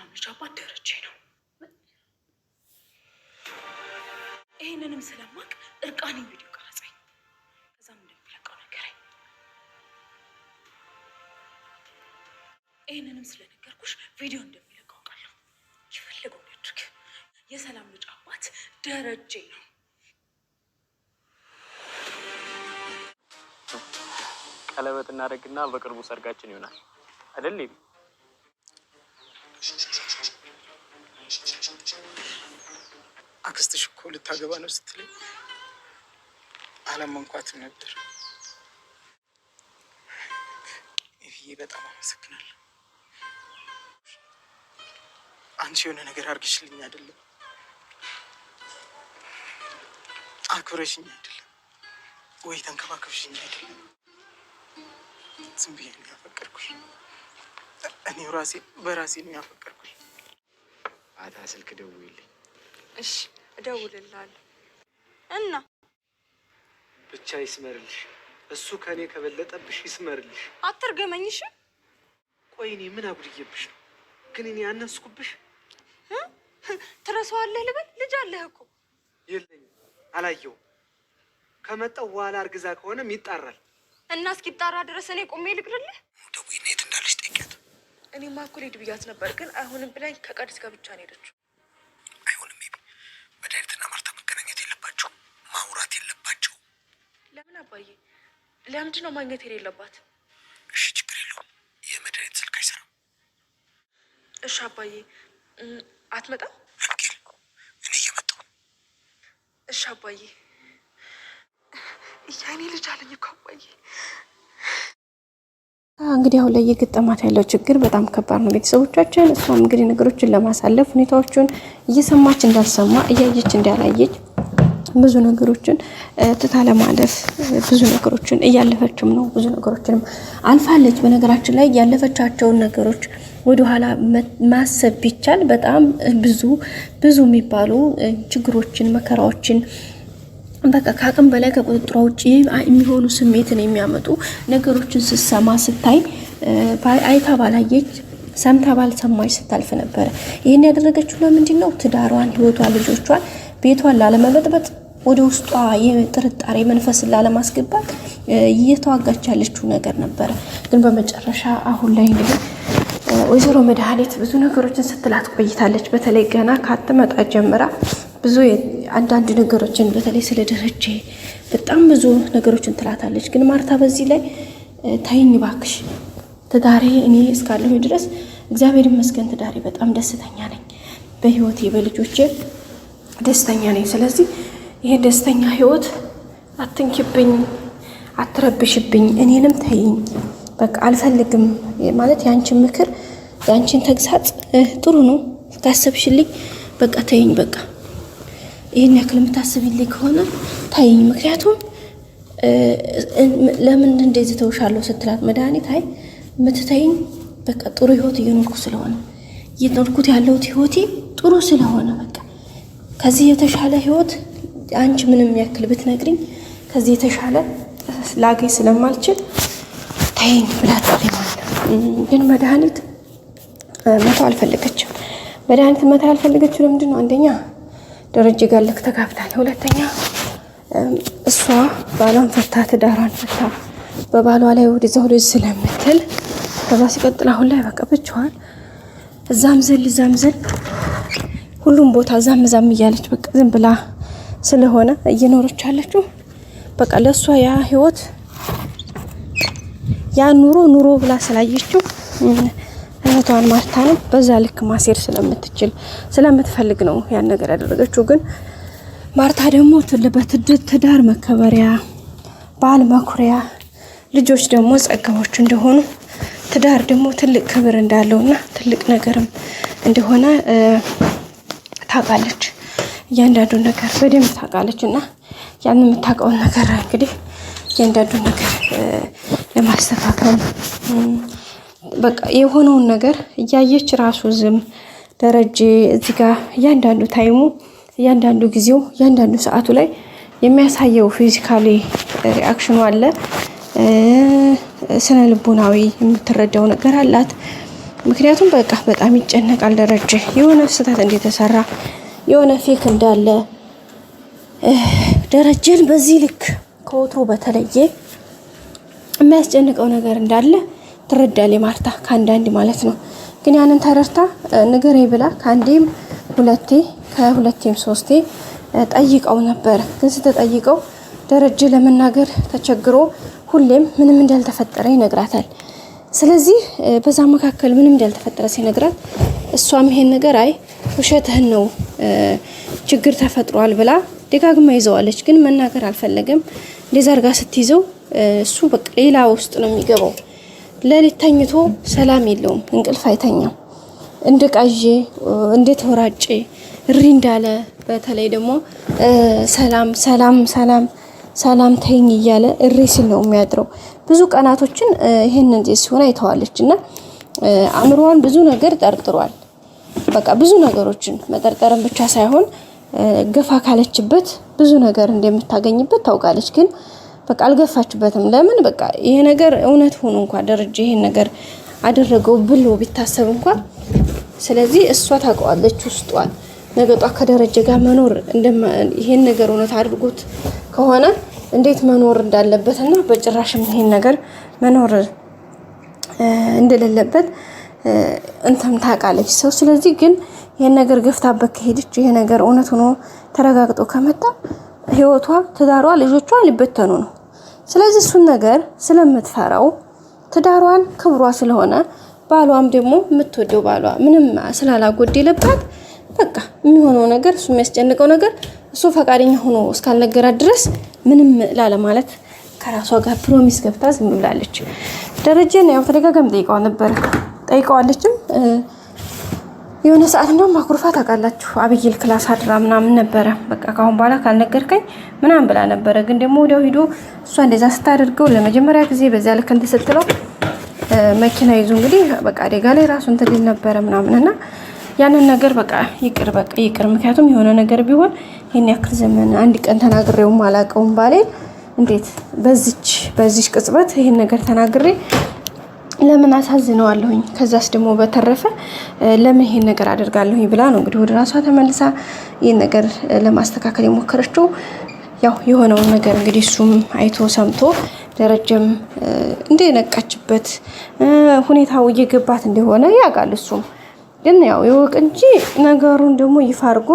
የሰላም ልጅ አባት ደረጀ ነው። ይህንንም ስለማቅ እርቃኔ ቪዲዮ ቀረጸኝ። ከዛም እንደሚለቀው ነገረኝ። ይህንንም ስለነገርኩሽ ቪዲዮ እንደሚለቀው አውቃለሁ። የፈለገው ያድርግ። የሰላም ልጅ አባት ደረጀ ነው። ቀለበት እናደርግና በቅርቡ ሰርጋችን ይሆናል አይደል? አክስትሽ እኮ ልታገባ ነው ስትለኝ አላመንኳትም ነበር። ይሄ በጣም አመሰግናለሁ። አንቺ የሆነ ነገር አድርግሽልኝ አይደለም፣ አክብረሽኝ አይደለም ወይ ተንከባከብሽኝ አይደለም፣ ዝም ብዬ ነው ያፈቀርኩሽ። እኔው ራሴ በራሴ ነው ያፈቀርኩሽ። አታ ስልክ ደውይልኝ። እሺ እደውልልሃለሁ። እና ብቻ ይስመርልሽ። እሱ ከኔ ከበለጠብሽ ይስመርልሽ። አትርገመኝሽ። ቆይ እኔ ምን አጉድዬብሽ ነው? ግን እኔ ያነስኩብሽ? ትረሳዋለህ ልበል? ልጅ አለህ እኮ። የለኝም፣ አላየው። ከመጣው በኋላ አርግዛ ከሆነም ይጣራል። እና እስኪጣራ ድረስ እኔ ቆሜ ልቅርልህ? ደውይና የት እንዳለች ጠይቂያት። እኔማ እኮ ልሂድ ብያት ነበር፣ ግን አይሆንም ብላኝ ከቀዲስ ጋር ብቻ ነው ሄደችው። አይሆንም ቢ መድኃኒትና ማርታ መገናኘት የለባቸው፣ ማውራት የለባቸው። ለምን አባዬ? ለምንድን ነው ማግኘት የሌለባት? እሺ ችግር የለውም። የመድኃኒት ስልክ አይሰራም። እሺ አባዬ አትመጣም? አንጌል እኔ እየመጣሁ። እሺ አባዬ። ያኔ ልጅ አለኝ እኮ አባዬ። እንግዲህ አሁን ላይ እየገጠማት ያለው ችግር በጣም ከባድ ነው ቤተሰቦቻችን። እሷም እንግዲህ ነገሮችን ለማሳለፍ ሁኔታዎችን እየሰማች እንዳልሰማ እያየች እንዳላየች ብዙ ነገሮችን ትታ ለማለፍ ብዙ ነገሮችን እያለፈችም ነው። ብዙ ነገሮችንም አልፋለች። በነገራችን ላይ ያለፈቻቸውን ነገሮች ወደ ኋላ ማሰብ ቢቻል በጣም ብዙ የሚባሉ ችግሮችን መከራዎችን በቃ ከአቅም በላይ ከቁጥጥሯ ውጪ የሚሆኑ ስሜትን የሚያመጡ ነገሮችን ስትሰማ ስታይ አይታ ባላየች ሰምታ ባልሰማች ስታልፍ ነበረ። ይህን ያደረገችው ለምንድን ነው? ትዳሯን፣ ህይወቷን፣ ልጆቿን፣ ቤቷን ላለመበጥበጥ ወደ ውስጧ የጥርጣሬ መንፈስን ላለማስገባት እየተዋጋች ያለችው ነገር ነበረ። ግን በመጨረሻ አሁን ላይ እንግዲህ ወይዘሮ መድኃኒት ብዙ ነገሮችን ስትላት ቆይታለች። በተለይ ገና ካትመጣ ጀምራ ብዙ አንዳንድ ነገሮችን በተለይ ስለ ደረጀ በጣም ብዙ ነገሮችን ትላታለች። ግን ማርታ በዚህ ላይ ታይኝ ባክሽ፣ ትዳሬ እኔ እስካለሁ ድረስ እግዚአብሔር ይመስገን ትዳሬ በጣም ደስተኛ ነኝ፣ በህይወቴ በልጆቼ ደስተኛ ነኝ። ስለዚህ ይሄ ደስተኛ ህይወት አትንኪብኝ፣ አትረብሽብኝ፣ እኔንም ተይኝ፣ በቃ አልፈልግም ማለት ያንቺን ምክር ያንቺን ተግሳጽ ጥሩ ነው ካሰብሽልኝ፣ በቃ ተይኝ፣ በቃ ይሄን ያክል የምታስብልኝ ከሆነ ታይኝ። ምክንያቱም ለምን እንደዚህ ተውሻለሁ ስትላት መድኃኒት አይ የምትተይኝ በቃ ጥሩ ህይወት እየኖርኩ ስለሆነ እየኖርኩት ያለሁት ህይወቴ ጥሩ ስለሆነ በቃ ከዚህ የተሻለ ህይወት አንቺ ምንም ያክል ብትነግሪኝ ከዚህ የተሻለ ላገኝ ስለማልችል ተይኝ ብላታለች ማለት ነው። ግን መድኃኒት መተው አልፈለገችም። መድኃኒት መተው ያልፈለገችው ለምንድን ነው? አንደኛ ደረጀ ጋር ልክ ተጋብታለች። ሁለተኛ እሷ ባሏን ፈታ ትዳሯን ፈታ በባሏ ላይ ወደዛው ልጅ ስለምትል ከዛ ሲቀጥል አሁን ላይ በቃ ብቻዋን እዛም ዘል ሁሉም ቦታ ዛም እያለች በቃ ዝም ብላ ስለሆነ እየኖረች አለችው። በቃ ለሷ ያ ህይወት ያ ኑሮ ብላ ስላየችው እህቷን ማርታንም በዛ ልክ ማሴር ስለምትፈልግ ነው ያን ነገር ያደረገችው። ግን ማርታ ደግሞ ትዳር መከበሪያ፣ ባል መኩሪያ፣ ልጆች ደግሞ ጸጋዎች እንደሆኑ ትዳር ደግሞ ትልቅ ክብር እንዳለውና ትልቅ ነገርም እንደሆነ ታውቃለች። እያንዳንዱን ነገር በደንብ ታውቃለች እና ያን የምታውቀውን ነገር እንግዲህ እያንዳንዱን ነገር ለማስተካከል በቃ የሆነውን ነገር እያየች ራሱ ዝም ደረጀ እዚህ ጋር እያንዳንዱ ታይሙ፣ እያንዳንዱ ጊዜው፣ እያንዳንዱ ሰዓቱ ላይ የሚያሳየው ፊዚካሊ ሪአክሽኑ አለ። ስነ ልቦናዊ የምትረዳው ነገር አላት። ምክንያቱም በቃ በጣም ይጨነቃል ደረጀ። የሆነ ስህተት እንደተሰራ የሆነ ፌክ እንዳለ ደረጀን በዚህ ልክ ከወትሮ በተለየ የሚያስጨንቀው ነገር እንዳለ ትረዳለች ማርታ ከአንዳንድ ማለት ነው። ግን ያንን ተረድታ ንገረኝ ብላ ከአንዴም ሁለቴ ከሁለቴም ሶስቴ ጠይቀው ነበር። ግን ስትጠይቀው ደረጀ ለመናገር ተቸግሮ ሁሌም ምንም እንዳልተፈጠረ ይነግራታል። ስለዚህ በዛ መካከል ምንም እንዳልተፈጠረ ሲነግራት እሷም ይሄን ነገር አይ ውሸትህን ነው ችግር ተፈጥሯል ብላ ደጋግማ ይዘዋለች። ግን መናገር አልፈለገም። እንደዛ አድርጋ ስትይዘው እሱ በቃ ሌላ ውስጥ ነው የሚገባው። ሌሊት ተኝቶ ሰላም የለውም፣ እንቅልፍ አይተኛም። እንደ ቃዤ እንደ ተወራጨ እሪ እንዳለ በተለይ ደግሞ ሰላም ሰላም ሰላም ሰላም ተይኝ እያለ እሪ ሲል ነው የሚያድረው። ብዙ ቀናቶችን ይሄን እንደ ሲሆን አይተዋለች እና አእምሮዋን ብዙ ነገር ጠርጥሯል። በቃ ብዙ ነገሮችን መጠርጠርን ብቻ ሳይሆን ገፋ ካለችበት ብዙ ነገር እንደምታገኝበት ታውቃለች። ግን በቃ አልገፋችበትም። ለምን በቃ ይሄ ነገር እውነት ሆኖ እንኳን ደረጀ ይሄን ነገር አደረገው ብሎ ቢታሰብ እንኳን ስለዚህ እሷ ታውቀዋለች ውስጧን ነገጧ ከደረጀ ጋር መኖር ይሄን ነገር እውነት አድርጎት ከሆነ እንዴት መኖር እንዳለበትና በጭራሽም ይሄን ነገር መኖር እንደሌለበት እንተም ታውቃለች ሰው። ስለዚህ ግን ይሄን ነገር ገፍታበት ከሄደች ይሄ ነገር እውነት ሆኖ ተረጋግጦ ከመጣ ህይወቷ፣ ትዳሯ፣ ልጆቿ ሊበተኑ ነው። ስለዚህ እሱን ነገር ስለምትፈራው ትዳሯን ክብሯ ስለሆነ ባሏም ደግሞ የምትወደው ባሏ ምንም ስላላጎደለባት በቃ የሚሆነው ነገር እሱ የሚያስጨንቀው ነገር እሱ ፈቃደኛ ሆኖ እስካልነገራት ድረስ ምንም ላለ ማለት ከራሷ ጋር ፕሮሚስ ገብታ ዝም ብላለች። ደረጀን ያው ተደጋጋሚ ጠይቀዋለችም የሆነ ሰዓት እንደውም አኩርፋ ታውቃላችሁ። አብይል ክላስ አድራ ምናምን ነበረ። በቃ ካሁን በኋላ ካልነገርከኝ ምናምን ብላ ነበረ። ግን ደግሞ ወዲያው ሂዶ እሷ እንደዛ ስታደርገው ለመጀመሪያ ጊዜ በዛ ልክ እንትን ስትለው መኪና ይዞ እንግዲህ በቃ አደጋ ላይ ራሱን ትግል ነበረ ምናምንና ያንን ነገር በቃ ይቅር። ምክንያቱም የሆነ ነገር ቢሆን ይሄን ያክል ዘመን አንድ ቀን ተናግሬውም አላውቀውም ባሌ እንዴት በዚች ቅጽበት ይሄን ነገር ተናግሬ ለምን አሳዝነዋለሁኝ? ከዛስ ደግሞ በተረፈ ለምን ይሄን ነገር አደርጋለሁኝ ብላ ነው እንግዲህ ወደ ራሷ ተመልሳ ይሄን ነገር ለማስተካከል የሞከረችው። ያው የሆነውን ነገር እንግዲህ እሱም አይቶ ሰምቶ ደረጀም እንደነቃችበት ሁኔታው እየገባት እንደሆነ ያውቃል። እሱም ግን ያው ይወቅ እንጂ ነገሩን ደግሞ ይፋ አድርጎ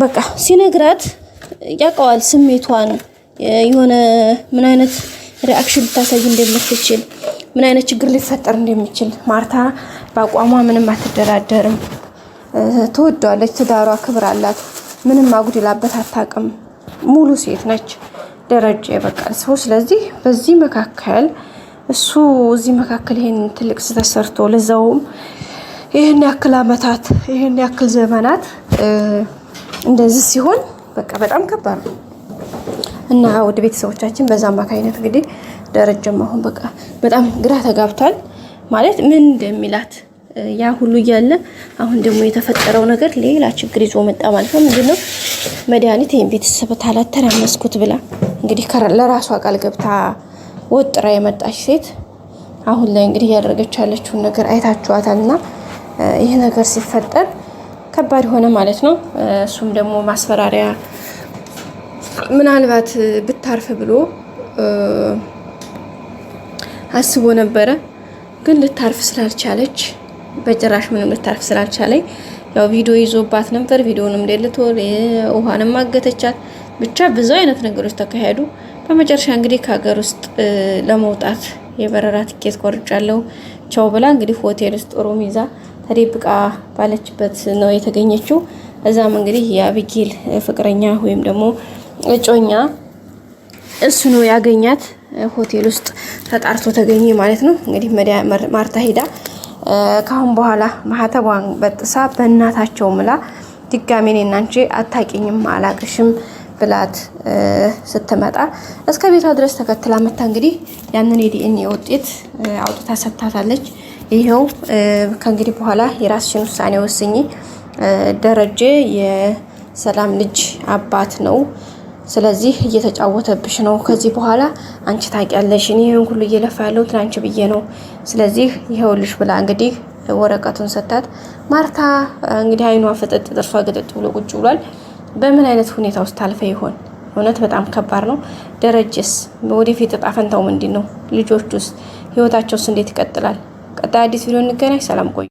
በቃ ሲነግራት ያውቀዋል ስሜቷን የሆነ ምን አይነት ሪአክሽን ልታሳይ እንደምትችል ምን አይነት ችግር ሊፈጠር እንደሚችል። ማርታ በአቋሟ ምንም አትደራደርም። ትወደዋለች፣ ትዳሯ ክብር አላት፣ ምንም አጉድላበት አታውቅም። ሙሉ ሴት ነች ደረጀ በቃል ሰው። ስለዚህ በዚህ መካከል እሱ እዚህ መካከል ይሄን ትልቅ ስህተት ሰርቶ ለዛውም ይሄን ያክል አመታት ይሄን ያክል ዘመናት እንደዚህ ሲሆን በቃ በጣም ከባድ ነው እና ወደ ቤተሰቦቻችን በዛ አማካይነት እንግዲህ ደረጀም አሁን በቃ በጣም ግራ ተጋብቷል። ማለት ምን እንደሚላት ያ ሁሉ እያለ አሁን ደግሞ የተፈጠረው ነገር ሌላ ችግር ይዞ መጣ ማለት ነው። ምንድነው መድኃኒት ይሄን ቤተሰብ ታላተራመስኩት ብላ እንግዲህ ለራሷ ቃል ገብታ ወጥራ የመጣች ሴት አሁን ላይ እንግዲህ ያደረገች ያለችውን ነገር አይታችኋታልና ይሄ ነገር ሲፈጠር ከባድ ሆነ ማለት ነው። እሱም ደግሞ ማስፈራሪያ ምናልባት ብታርፍ ብሎ አስቦ ነበረ። ግን ልታርፍ ስላልቻለች በጭራሽ ምንም ልታርፍ ስላልቻለች ያው ቪዲዮ ይዞባት ነበር። ቪዲዮንም ደልቶ ውሃንም አገተቻት። ብቻ ብዙ አይነት ነገሮች ተካሄዱ። በመጨረሻ እንግዲህ ከሀገር ውስጥ ለመውጣት የበረራ ትኬት ቆርጫለሁ ቻው ብላ እንግዲህ ሆቴል ውስጥ ሩም ይዛ ተደብቃ ባለችበት ነው የተገኘችው። እዛም እንግዲህ የአብጊል ፍቅረኛ ወይም ደግሞ እጮኛ እሱ ነው ያገኛት። ሆቴል ውስጥ ተጣርቶ ተገኘ ማለት ነው። እንግዲህ ማርታ ሄዳ ካሁን በኋላ ማህተቧን በጥሳ በእናታቸው ምላ ድጋሜ እኔና አንቺ አታቂኝም አላቅሽም ብላት ስትመጣ እስከ ቤቷ ድረስ ተከትላ መታ እንግዲህ ያንን የዲኤንኤ ውጤት አውጥታ ሰጥታታለች። ይሄው ከእንግዲህ በኋላ የራስሽን ውሳኔ ወስኚ፣ ደረጀ የሰላም ልጅ አባት ነው፣ ስለዚህ እየተጫወተብሽ ነው። ከዚህ በኋላ አንቺ ታውቂያለሽ፣ እኔ ይሄን ሁሉ እየለፋ ያለሁት ላንቺ ብዬ ነው። ስለዚህ ይሄውልሽ ብላ እንግዲህ ወረቀቱን ሰጣት። ማርታ እንግዲህ አይኗ ፍጥጥ ጥርሷ ግጥጥ ብሎ ቁጭ ብሏል። በምን አይነት ሁኔታ ውስጥ ታልፈ ይሆን? እውነት በጣም ከባድ ነው። ደረጀስ ወደፊት እጣ ፈንታው ምንድን ነው? ልጆቹስ ህይወታቸውስ እንዴት ይቀጥላል? ቀጣይ አዲስ ቪዲዮ እንገናኝ። ሰላም ቆዩ።